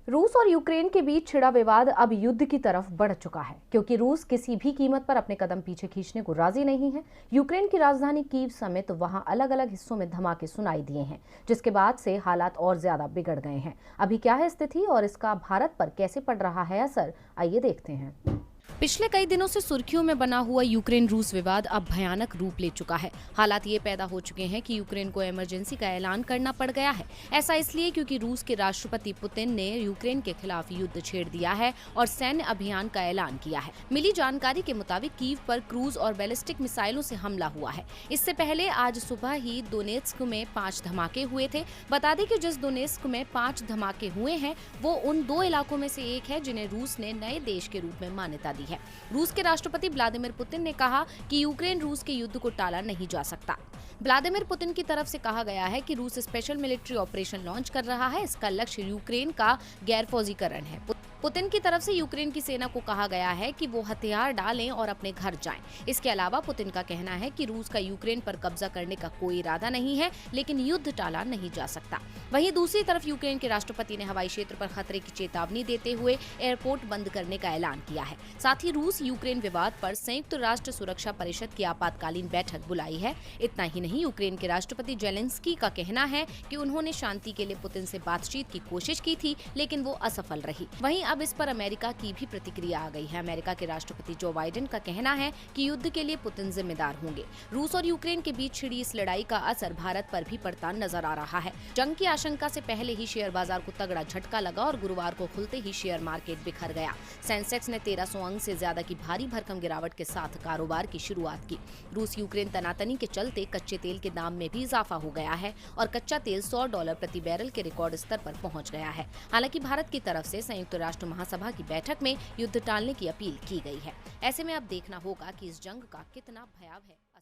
रूस और यूक्रेन के बीच छिड़ा विवाद अब युद्ध की तरफ बढ़ चुका है, क्योंकि रूस किसी भी कीमत पर अपने कदम पीछे खींचने को राजी नहीं है। यूक्रेन की राजधानी कीव समेत वहां अलग अलग हिस्सों में धमाके सुनाई दिए हैं, जिसके बाद से हालात और ज्यादा बिगड़ गए हैं। अभी क्या है स्थिति और इसका भारत पर कैसे पड़ रहा है असर, आइए देखते हैं। पिछले कई दिनों से सुर्खियों में बना हुआ यूक्रेन रूस विवाद अब भयानक रूप ले चुका है। हालात ये पैदा हो चुके हैं कि यूक्रेन को इमरजेंसी का ऐलान करना पड़ गया है। ऐसा इसलिए क्योंकि रूस के राष्ट्रपति पुतिन ने यूक्रेन के खिलाफ युद्ध छेड़ दिया है और सैन्य अभियान का ऐलान किया है। मिली जानकारी के मुताबिक कीव पर क्रूज और बैलिस्टिक मिसाइलों से हमला हुआ है। इससे पहले आज सुबह ही दोनेत्स्क में 5 धमाके हुए थे। बता दें कि जिस दोनेत्स्क में 5 धमाके हुए हैं वो उन 2 इलाकों में से एक है जिन्हें रूस ने नए देश के रूप में मान्यता दी है। रूस के राष्ट्रपति व्लादिमीर पुतिन ने कहा कि यूक्रेन रूस के युद्ध को टाला नहीं जा सकता। व्लादिमीर पुतिन की तरफ से कहा गया है कि रूस स्पेशल मिलिट्री ऑपरेशन लॉन्च कर रहा है। इसका लक्ष्य यूक्रेन का गैरफौजीकरण है। पुतिन की तरफ से यूक्रेन की सेना को कहा गया है कि वो हथियार डालें और अपने घर जाएं। इसके अलावा पुतिन का कहना है कि रूस का यूक्रेन पर कब्जा करने का कोई इरादा नहीं है, लेकिन युद्ध टाला नहीं जा सकता। वहीं दूसरी तरफ यूक्रेन के राष्ट्रपति ने हवाई क्षेत्र पर खतरे की चेतावनी देते हुए एयरपोर्ट बंद करने का ऐलान किया है। साथ ही रूस यूक्रेन विवाद पर संयुक्त राष्ट्र सुरक्षा परिषद की आपातकालीन बैठक बुलाई है। इतना ही नहीं, यूक्रेन के राष्ट्रपति जेलेंस्की का कहना है कि उन्होंने शांति के लिए पुतिन से बातचीत की कोशिश की थी, लेकिन वो असफल रही। वहीं अब इस पर अमेरिका की भी प्रतिक्रिया आ गई है। अमेरिका के राष्ट्रपति जो बाइडेन का कहना है कि युद्ध के लिए पुतिन जिम्मेदार होंगे। रूस और यूक्रेन के बीच छिड़ी इस लड़ाई का असर भारत पर भी पड़ता नजर आ रहा है। जंग की आशंका से पहले ही शेयर बाजार को तगड़ा झटका लगा और गुरुवार को खुलते ही शेयर मार्केट बिखर गया। सेंसेक्स ने 1300 अंक से ज्यादा की भारी भरकम गिरावट के साथ कारोबार की शुरुआत की। रूस यूक्रेन तनातनी के चलते कच्चे तेल के दाम में भी इजाफा हो गया है और कच्चा तेल $100 प्रति बैरल के रिकॉर्ड स्तर पर पहुंच गया है। हालांकि भारत की तरफ से संयुक्त राष्ट्र महासभा की बैठक में युद्ध टालने की अपील की गई है। ऐसे में अब देखना होगा कि इस जंग का कितना भयावह